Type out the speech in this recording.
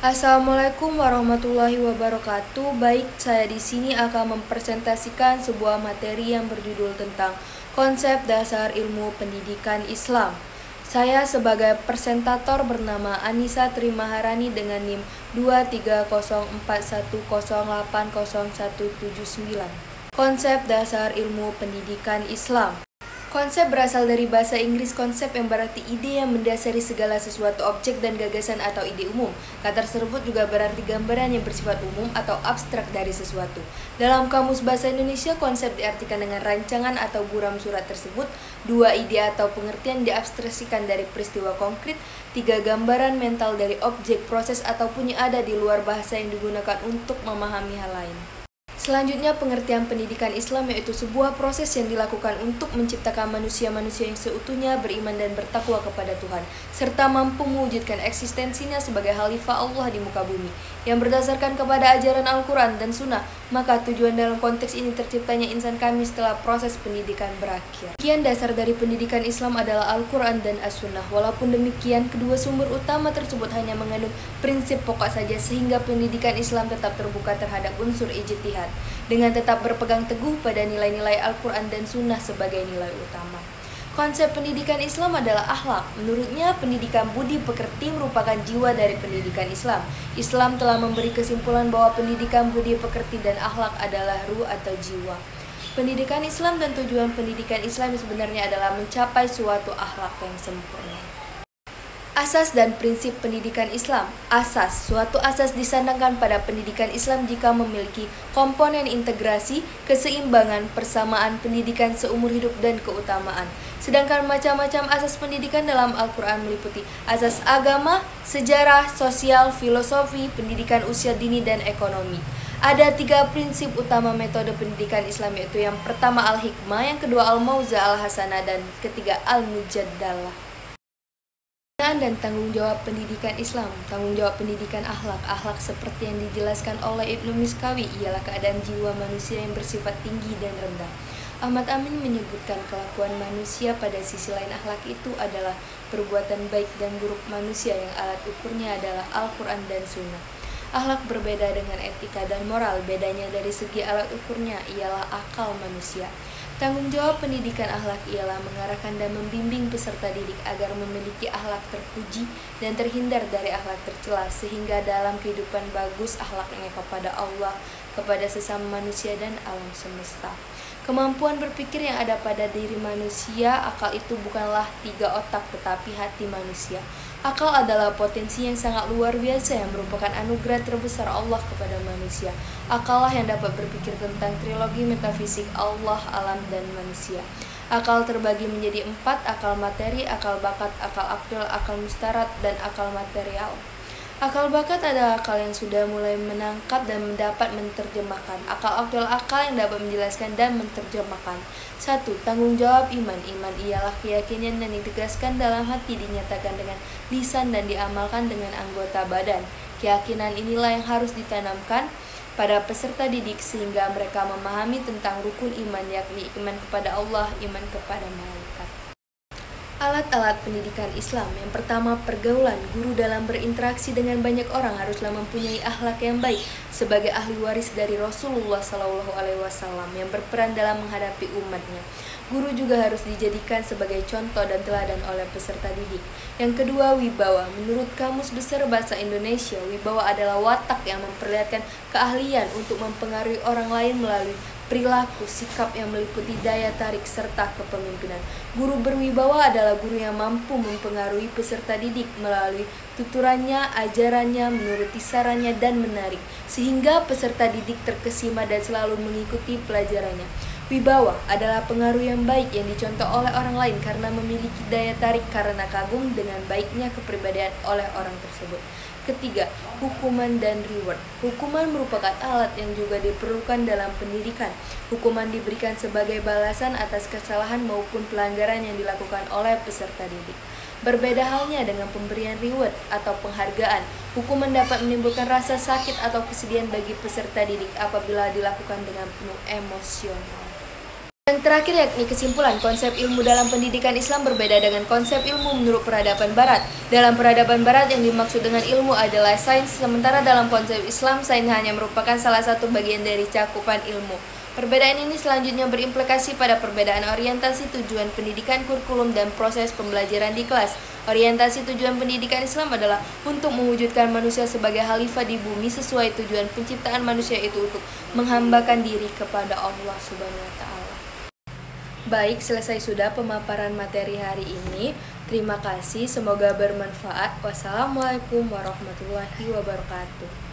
Assalamualaikum warahmatullahi wabarakatuh. Baik, saya di sini akan mempresentasikan sebuah materi yang berjudul tentang konsep dasar ilmu pendidikan Islam. Saya sebagai presentator bernama Anissa Trimaharani dengan NIM 23041080179. Konsep dasar ilmu pendidikan Islam. Konsep berasal dari bahasa Inggris konsep yang berarti ide yang mendasari segala sesuatu objek dan gagasan atau ide umum. Kata tersebut juga berarti gambaran yang bersifat umum atau abstrak dari sesuatu. Dalam Kamus Bahasa Indonesia, konsep diartikan dengan rancangan atau buram surat tersebut, dua ide atau pengertian diabstraksikan dari peristiwa konkret, tiga gambaran mental dari objek, proses ataupun yang ada di luar bahasa yang digunakan untuk memahami hal lain. Selanjutnya, pengertian pendidikan Islam yaitu sebuah proses yang dilakukan untuk menciptakan manusia-manusia yang seutuhnya beriman dan bertakwa kepada Tuhan, serta mampu mewujudkan eksistensinya sebagai khalifah Allah di muka bumi, yang berdasarkan kepada ajaran Al-Quran dan Sunnah. Maka tujuan dalam konteks ini terciptanya insan kami setelah proses pendidikan berakhir. Kian dasar dari pendidikan Islam adalah Al-Quran dan As-Sunnah. Walaupun demikian, kedua sumber utama tersebut hanya mengandung prinsip pokok saja, sehingga pendidikan Islam tetap terbuka terhadap unsur ijtihad, dengan tetap berpegang teguh pada nilai-nilai Al-Quran dan Sunnah sebagai nilai utama. Konsep pendidikan Islam adalah akhlak. Menurutnya, pendidikan budi pekerti merupakan jiwa dari pendidikan Islam. Islam telah memberi kesimpulan bahwa pendidikan budi pekerti dan akhlak adalah ruh atau jiwa. Pendidikan Islam dan tujuan pendidikan Islam sebenarnya adalah mencapai suatu akhlak yang sempurna. Asas dan prinsip pendidikan Islam. Asas, suatu asas disandangkan pada pendidikan Islam jika memiliki komponen integrasi, keseimbangan, persamaan pendidikan seumur hidup dan keutamaan. Sedangkan macam-macam asas pendidikan dalam Al-Quran meliputi asas agama, sejarah, sosial, filosofi, pendidikan usia dini, dan ekonomi. Ada tiga prinsip utama metode pendidikan Islam, yaitu yang pertama Al-Hikmah, yang kedua Al-Mauza Al-Hasanah, dan ketiga Al-Mujaddalah. Dan tanggung jawab pendidikan Islam. Tanggung jawab pendidikan akhlak. Akhlak seperti yang dijelaskan oleh Ibnu Miskawi ialah keadaan jiwa manusia yang bersifat tinggi dan rendah. Ahmad Amin menyebutkan kelakuan manusia pada sisi lain akhlak itu adalah perbuatan baik dan buruk manusia yang alat ukurnya adalah Al-Quran dan Sunnah. Akhlak berbeda dengan etika dan moral. Bedanya dari segi alat ukurnya ialah akal manusia. Tanggung jawab pendidikan akhlak ialah mengarahkan dan membimbing peserta didik agar memiliki akhlak terpuji dan terhindar dari akhlak tercela, sehingga dalam kehidupan bagus akhlaknya kepada Allah, kepada sesama manusia dan alam semesta. Kemampuan berpikir yang ada pada diri manusia. Akal itu bukanlah tiga otak tetapi hati manusia. Akal adalah potensi yang sangat luar biasa yang merupakan anugerah terbesar Allah kepada manusia. Akallah yang dapat berpikir tentang trilogi metafisik Allah, alam, dan manusia. Akal terbagi menjadi 4, akal materi, akal bakat, akal aktual, akal mustarat, dan akal material. Akal bakat adalah akal yang sudah mulai menangkap dan dapat menerjemahkan. Akal aktual akal yang dapat menjelaskan dan menerjemahkan. 1. Tanggung jawab iman. Iman ialah keyakinan yang ditegaskan dalam hati, dinyatakan dengan lisan dan diamalkan dengan anggota badan. Keyakinan inilah yang harus ditanamkan pada peserta didik sehingga mereka memahami tentang rukun iman, yakni iman kepada Allah, iman kepada malaikat. Alat-alat pendidikan Islam. Yang pertama, pergaulan. Guru dalam berinteraksi dengan banyak orang haruslah mempunyai akhlak yang baik sebagai ahli waris dari Rasulullah SAW yang berperan dalam menghadapi umatnya. Guru juga harus dijadikan sebagai contoh dan teladan oleh peserta didik. Yang kedua, wibawa. Menurut Kamus Besar Bahasa Indonesia, wibawa adalah watak yang memperlihatkan keahlian untuk mempengaruhi orang lain melalui perilaku, sikap yang meliputi daya tarik, serta kepemimpinan. Guru berwibawa adalah guru yang mampu mempengaruhi peserta didik melalui tuturannya, ajarannya, menuruti sarannya, dan menarik, sehingga peserta didik terkesima dan selalu mengikuti pelajarannya. Wibawa adalah pengaruh yang baik yang dicontoh oleh orang lain karena memiliki daya tarik karena kagum dengan baiknya kepribadian oleh orang tersebut. Ketiga, hukuman dan reward. Hukuman merupakan alat yang juga diperlukan dalam pendidikan. Hukuman diberikan sebagai balasan atas kesalahan maupun pelanggaran yang dilakukan oleh peserta didik. Berbeda halnya dengan pemberian reward atau penghargaan. Hukuman dapat menimbulkan rasa sakit atau kesedihan bagi peserta didik apabila dilakukan dengan penuh emosional. Yang terakhir yakni kesimpulan, konsep ilmu dalam pendidikan Islam berbeda dengan konsep ilmu menurut peradaban Barat. Dalam peradaban Barat yang dimaksud dengan ilmu adalah sains, sementara dalam konsep Islam sains hanya merupakan salah satu bagian dari cakupan ilmu. Perbedaan ini selanjutnya berimplikasi pada perbedaan orientasi tujuan pendidikan, kurikulum, dan proses pembelajaran di kelas. Orientasi tujuan pendidikan Islam adalah untuk mewujudkan manusia sebagai khalifah di bumi sesuai tujuan penciptaan manusia itu untuk menghambakan diri kepada Allah Subhanahu wa Ta'ala. Baik, selesai sudah pemaparan materi hari ini. Terima kasih, semoga bermanfaat. Wassalamualaikum warahmatullahi wabarakatuh.